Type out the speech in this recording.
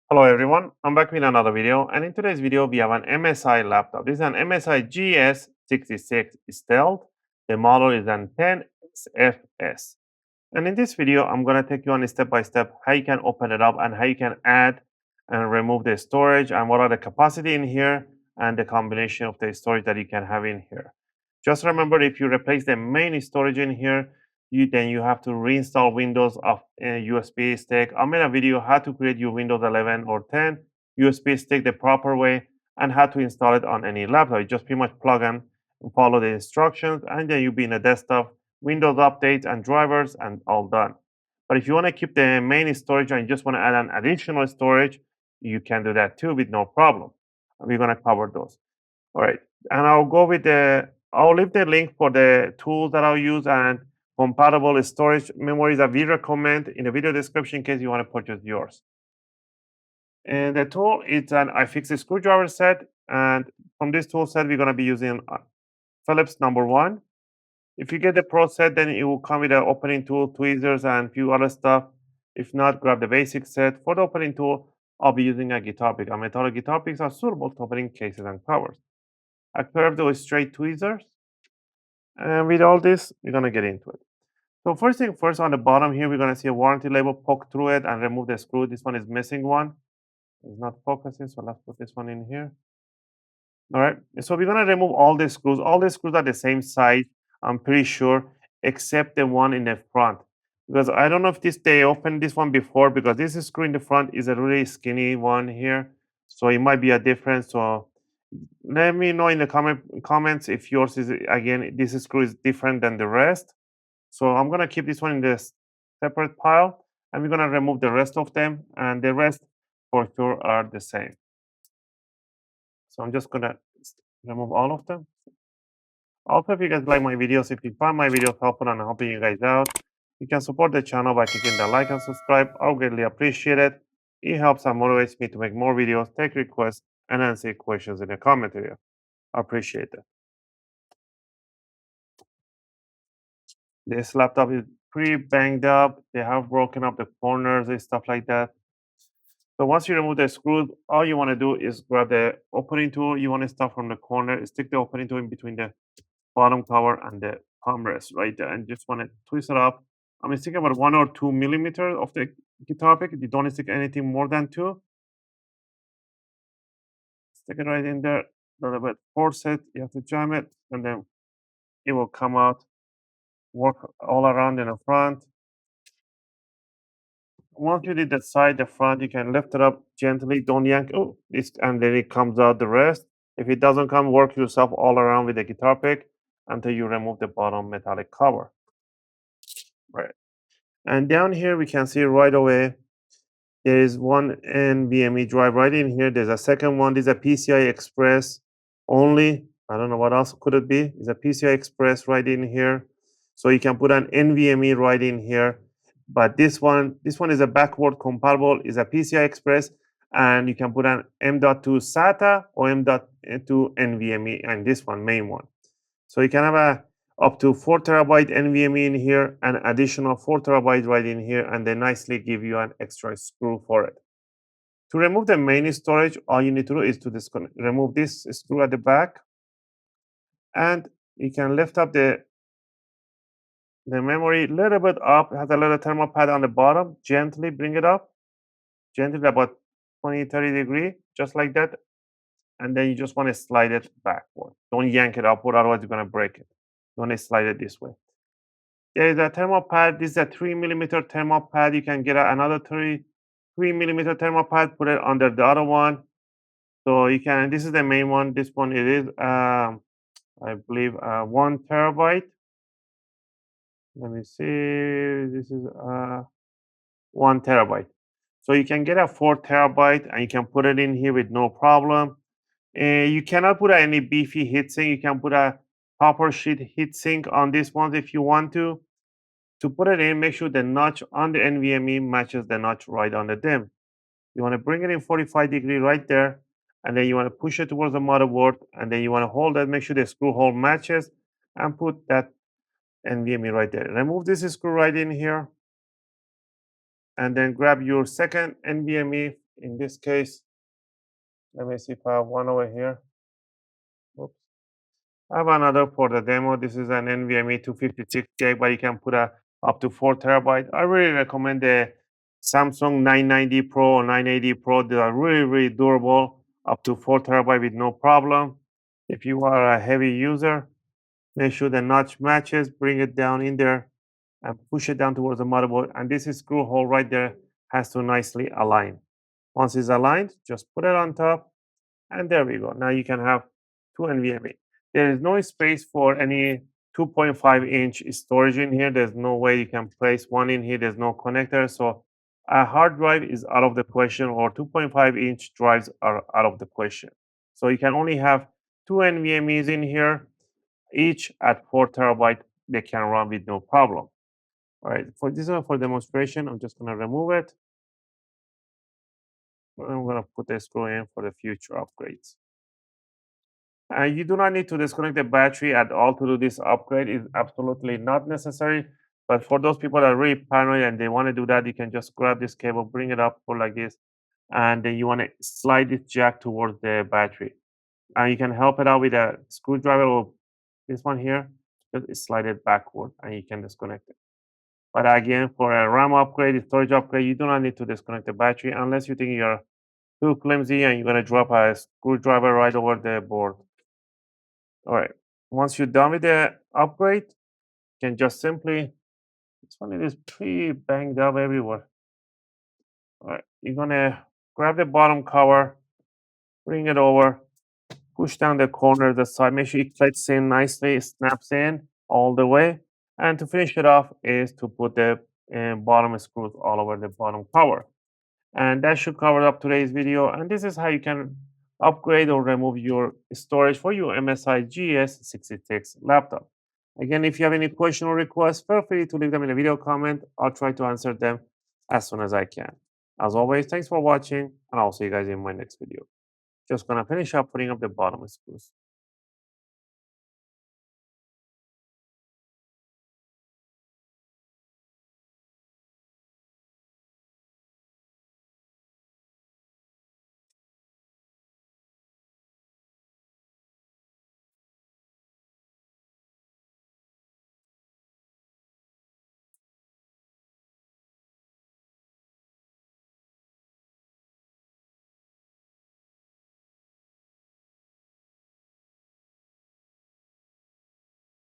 Hello everyone, I'm back with another video, and in today's video we have an MSI laptop. This is an MSI GS66 Stealth. The model is an 10SFS. And in this video, I'm going to take you on a step by step how you can open it up and how you can add and remove the storage and what are the capacity in here and the combination of the storage that you can have in here. Just remember, if you replace the main storage in here, then you have to reinstall Windows of a USB stick. I made a video how to create your Windows 11 or 10 USB stick the proper way and how to install it on any laptop. You just pretty much plug in and follow the instructions, and then you'll be in a desktop, Windows updates and drivers, and all done. But if you want to keep the main storage and you just want to add an additional storage, you can do that too with no problem. We're going to cover those. All right. And I'll leave the link for the tools that I'll use and compatible storage memories that we recommend in the video description in case you want to purchase yours. And the tool is an iFixit screwdriver set. And from this tool set, we're going to be using Phillips #1. If you get the Pro set, then it will come with an opening tool, tweezers, and a few other stuff. If not, grab the basic set. For the opening tool, I'll be using a guitar pick. A metal guitar picks are suitable to opening cases and covers. I curved those straight tweezers. And with all this, we're going to get into it. So first thing first, on the bottom here, we're going to see a warranty label. Poke through it and remove the screw. This one is missing one. It's not focusing, so let's put this one in here. All right, so we're going to remove all the screws. All the screws are the same size, I'm pretty sure, except the one in the front. Because I don't know if they opened this one before, because this screw in the front is a really skinny one here. So it might be a difference. So let me know in the comments if yours is, again, this screw is different than the rest. So I'm going to keep this one in this separate pile, and we're going to remove the rest of them, and the rest for sure are the same. So I'm just going to remove all of them. Also, if you guys like my videos, if you find my videos helpful and helping you guys out, you can support the channel by clicking the like and subscribe. I'll greatly appreciate it. It helps and motivates me to make more videos, take requests, and answer questions in the comment area. I appreciate it. This laptop is pretty banged up. They have broken up the corners and stuff like that. So once you remove the screws, all you want to do is grab the opening tool. You want to start from the corner, stick the opening tool in between the bottom cover and the armrest right there, and just want to twist it up. I'm sticking about 1 or 2 millimeters of the guitar pick. You don't stick anything more than 2. Stick it right in there, a little bit, force it. You have to jam it, and then it will come out. Work all around in the front. Once you did the side, the front, you can lift it up gently. Don't yank. Oh, this, and then it comes out the rest. If it doesn't come, work yourself all around with the guitar pick until you remove the bottom metallic cover. Right. And down here, we can see right away, there is one NVMe drive right in here. There's a second one. This is a PCI Express only. I don't know what else could it be. It's a PCI Express right in here. So you can put an NVMe right in here. But this one is a backward compatible, is a PCI Express, and you can put an M.2 SATA or M.2 NVMe, and this one, main one. So you can have up to 4 terabyte NVMe in here, and additional 4 terabyte right in here, and they nicely give you an extra screw for it. To remove the main storage, all you need to do is to remove this screw at the back, and you can lift up the memory a little bit up. It has a little thermal pad on the bottom. Gently bring it up, gently about 20-30 degrees, just like that. And then you just want to slide it backward. Don't yank it upward, otherwise you're going to break it. You want to slide it this way. There is a thermal pad. This is a 3 millimeter thermal pad. You can get another 3 millimeter thermal pad, put it under the other one. So you can, this is the main one. This one, it is, I believe, 1 terabyte. Let me see. This is 1 terabyte. So you can get a 4 terabyte and you can put it in here with no problem. You cannot put any beefy heatsink. You can put a copper sheet heatsink on this one if you want to. To put it in, make sure the notch on the NVMe matches the notch right on the DIMM. You want to bring it in 45 degree right there, and then you want to push it towards the motherboard, and then you want to hold it, make sure the screw hole matches, and put that NVMe right there. Remove this screw right in here, and then grab your second NVMe. In this case, let me see if I have one over here. Oops. I have another for the demo. This is an NVMe 256 gig, but you can put up to 4 terabyte. I really recommend the Samsung 990 Pro or 980 Pro. They are really, really durable, up to 4 terabyte with no problem. If you are a heavy user, make sure the notch matches, bring it down in there and push it down towards the motherboard. And this screw hole right there has to nicely align. Once it's aligned, just put it on top, and there we go. Now you can have two NVMe. There is no space for any 2.5-inch storage in here. There's no way you can place one in here. There's no connector. So a hard drive is out of the question, or 2.5-inch drives are out of the question. So you can only have two NVMe's in here, each at 4 terabyte. They can run with no problem. All right, for this one, for demonstration, I'm just going to remove it. I'm going to put the screw in for the future upgrades. You do not need to disconnect the battery at all to do this upgrade. It's absolutely not necessary. But for those people that are really paranoid and they want to do that, you can just grab this cable, bring it up for like this, and then you want to slide this jack towards the battery. And you can help it out with a screwdriver or this one here. Just slide it backward and you can disconnect it. But again, for a RAM upgrade, storage upgrade, you do not need to disconnect the battery unless you think you're too clumsy and you're going to drop a screwdriver right over the board. All right. Once you're done with the upgrade, you can just simply, this one is pretty banged up everywhere. All right. You're going to grab the bottom cover, bring it over, push down the corner of the side, make sure it fits in nicely, it snaps in all the way. And to finish it off is to put the bottom screws all over the bottom cover. And that should cover up today's video. And this is how you can upgrade or remove your storage for your MSI GS66 laptop. Again, if you have any question or requests, feel free to leave them in a video comment. I'll try to answer them as soon as I can. As always, thanks for watching, and I'll see you guys in my next video. Just gonna finish up putting up the bottom screws.